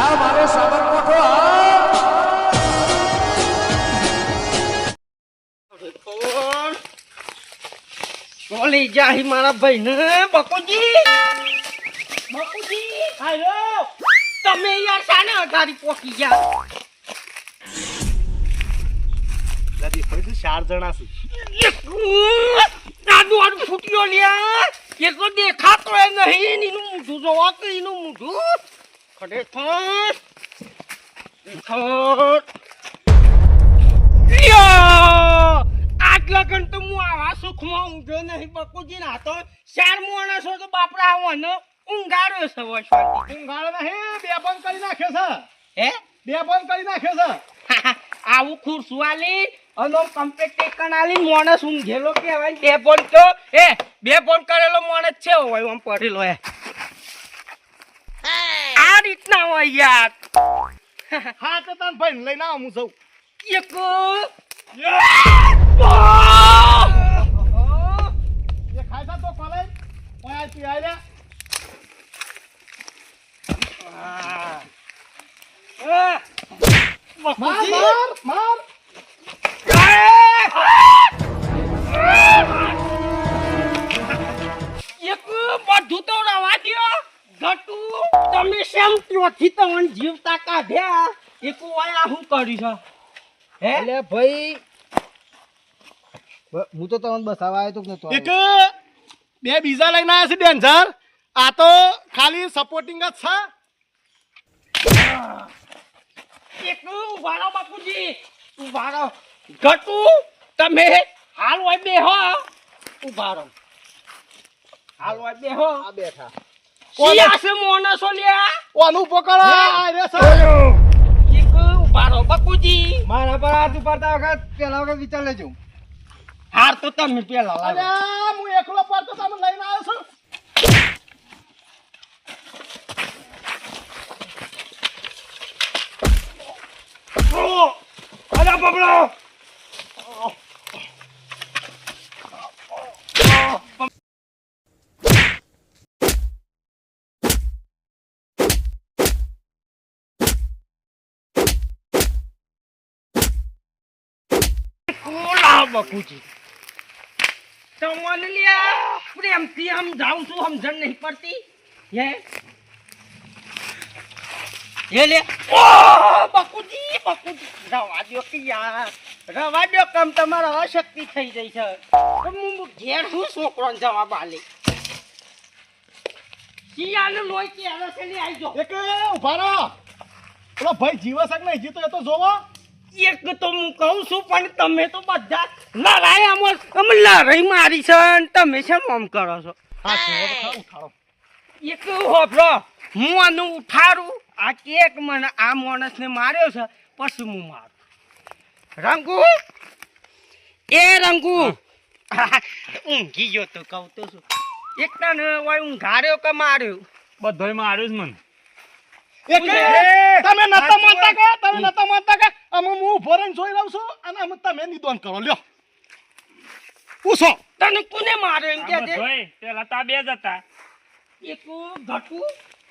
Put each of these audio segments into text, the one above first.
આ મારો સાબરકોઠો બોલી જાહી મારા ભાઈ ને બકુજી આયો તમે યાર સાને અધારી પોકી ગયા દાદી ફરી 4 જણા છે દાદુ આડું ફૂટ્યો લ્યા એ તો દેખાતો નહીં એનું મોઢું જોવા કે એનું મોઢું ખરેખર આટલા ઘણ તો હું આવા સુખમાં ઊંઘ્યો નહીં બકુજી ના તો 4 માણસો તો બાપરા આવવાનો ઊંઘાડ્યો છે શાંતિ ઊંઘાડો નહીં બે બંધ કરી નાખ્યો છે હે બે બંધ કરી નાખ્યો છે આવું ખુરસવાલી અને કમ્પ્લીટ કણાલી માણસ ઊંઘેલો કહેવાય બે ફોન તો બે ફોન કરેલો માણસ છે હોય આમ પડેલો આ રીતના હોય યાર હા તો તને ભાઈ લઈને આવ હું જઉં એક એ ખાય તો કોલેજ ઓય તું આય લે માર એક બધું તો રવા દ્યો ઘટુ તમે શેમ ત્યોથી તમને જીવતા કાઢ્યા એક વાયા હું કરી છે હે એટલે ભાઈ હું તો તમને બસાવા આવ્યો તો કે નતો એક બે બીજા લઈને આવ્યા છે ડેન્જર આ તો ખાલી સપોર્ટિંગ જ છે એક ઉભા રહો બાપુજી ઉભા રહો ઘટુ તમે હાલ હોય બેહો ઉભા રહો હાલ હોય બેહો આ બેઠા સિયા છે મોનસો લ્યા ઓનું પકડો આ રે સર એક ઉભા રહો બાપુજી મારા પર હાથ ઉપાડતા વખત પેલા વખત વિચાર લેજો હાર તો તમે પેલા અરે લાવો હું એકલો પડતો તમે લઈને આવ્યો છું અરે બબલો બકુજી તમને લ્યા પ્રેમથી સમજાવું છું સમજણ નહીં પડતી હે લે ઓ બકુજી રવા દો કે યાર રવા દો કમ તમારા અશક્તિ થઈ જઈ છે તો હું ઘેર શું છોકરોને જવાબ આલે શિયાળનું લોહી કે હવે છે લે આવી જો એક ઉભા રહો પેલો ભાઈ જીવસ કે નહીં જીતો એ તો જોવો એક તો હું કહું છું પણ તમે તો બધા લડાઈ અમે લડાઈ મારી છે અને તમે શેમ આમ કરો છો હા ઉઠાડો એક હોભળો હું આનું ઉઠાડું આ કેક મને આ માણસને માર્યો છે પછી હું મારું રંગુ એ રંગુ ઊંઘી ગયો તો કહું તો શું એક તને હોય ઊંઘાડ્યો કે માર્યો બધોય માર્યું જ મને તમે નતા માનતા કે અમે હું ઉભો રહીને જોઈ રહ્યો છું અને અમે તમે નિદોન કરો લ્યો પૂછો તને કોને માર્યો એમ કે પેલા તા બે જ હતા એક ઘટુ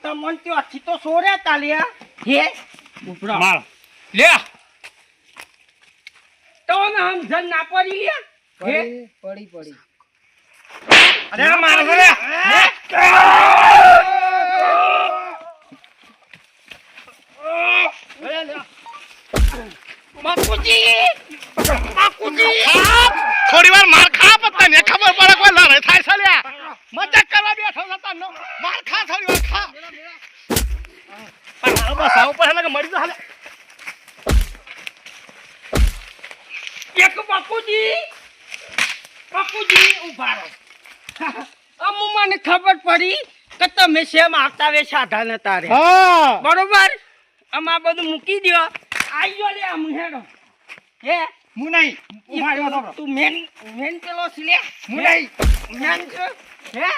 તમને ત્યાંથી તો સોર્યા તાલ્યા હે ઉપરા માર લે તો સમજણ ના પડી લે હે પડી અરે માર રે થોડી વાર માર ખા પત્તા ને ખબર પડે કોઈ લડાઈ થાય છે લ્યા મજાક કરવા બેઠો હતા નો માર ખા થોડી વાર ખા પણ બસ આવ પર લાગે મરી તો હાલે એક બાપુજી ઉભા રહો અમુ મને ખબર પડી કે તમે શેમ આવતા વે સાધા નતા રે હા બરોબર આમાં બધું મૂકી દો આઈ ગયો લે આમ હેડો હે હું નહીં ઉભા રહ્યો તો તું મેન પેલો છે લે હું નહીં મેન છે હે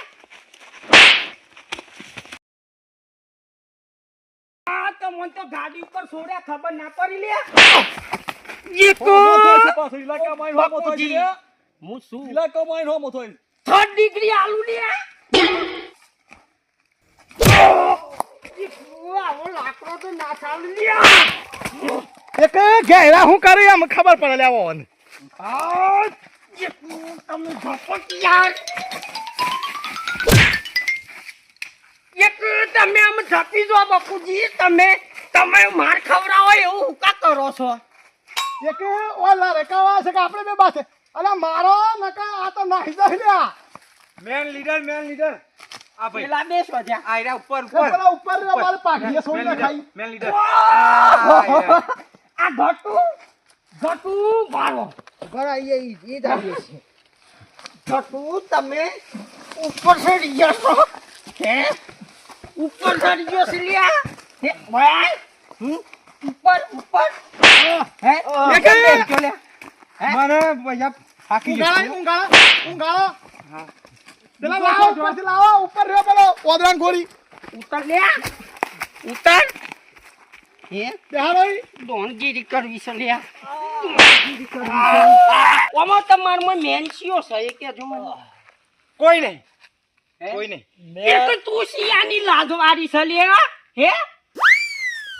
આ તો મન તો ગાડી ઉપર છોડ્યા ખબર ના પડી લે બાપુજી હું શું ઇલાકો માં નો મોથો 3rd ડિગ્રી આલુ લે આવો લાકડો તો ના એક ઘેરા હું કરી આમ ખબર પડે લેવો ને તમે ઝપટ યાર એક તમે આમ ઝપી જો બાપુજી તમે માર ખવડાવો એવું હુકા કરો છો એક ઓલા રેકાવા છે કે આપણે બે બાસે અલા મારો નકા આ તો નાહી જાય લ્યા મેન લીડર આ ભાઈ પેલા બેસો જ્યાં આયરા ઉપર પેલા ઉપર રે મારે પાઘડીએ સોઈને ખાઈ મેન લીડર આ ઘટુ મારો બરા ઈ ધારીએ છે ઘટુ તમે ઉપર ચડી ગયા છો હે ઉપર ચડી ગયો છે લ્યા હે ભાઈ ઉપર હે એક મને ભૈયા ફાકી ઊંઘાળો પેલા લાવો પછી લાવો ઉપર રે પેલો ઓદરાન ગોળી ઉતર લ્યા ઉતર હે બેહાડો દોણગીરી કરવી છે લ્યા ઓમાં તમારમાં મેન્સીઓ છે એ કેજો મને કોઈ નહીં હે? કોઈ નહીં એ તો તું શિયાની લાજવારી છે લ્યા હે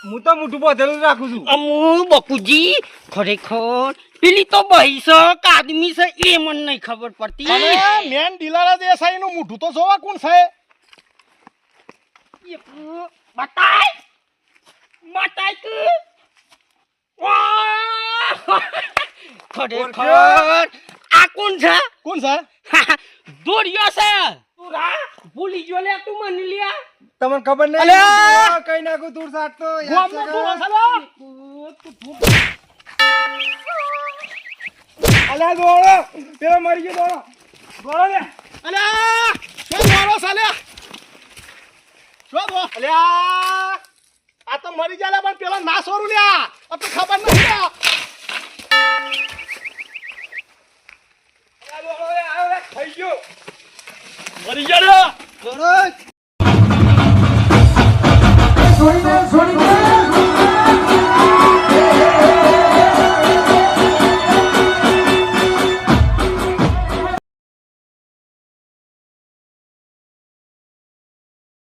હું તો મોઢું બોધેલું જ રાખું છું અમુ બપુજી ખરેખર પેલી તો બહી છે કે આદમી છે એ મને નહીં ખબર પડતી મને મેન ડીલર જ એસાઈ નું મોઢું તો જોવા કોણ છે બતાય કે વાહ! ખરેખર આ કોણ છે કોણ છે દોડ્યો છે તું રા ભૂલી ગયો લે તું મને લ્યા તમને ખબર નહીં અલ્યા! કઈ નાખું દૂર સાટ તો ગોમનો દૂરો છે લો. અલ્યા દોડો પેલો મરી ગયો દોડો લે અલ્યા શું મારો સાલ્યા શું દો અલ્યા આ તો મરી જાય પણ પેલો ના સોરું લ્યા આ તો ખબર નહીં લ્યા થઈ ગયો મરી ગયા લ્યા દોડો છોડી દે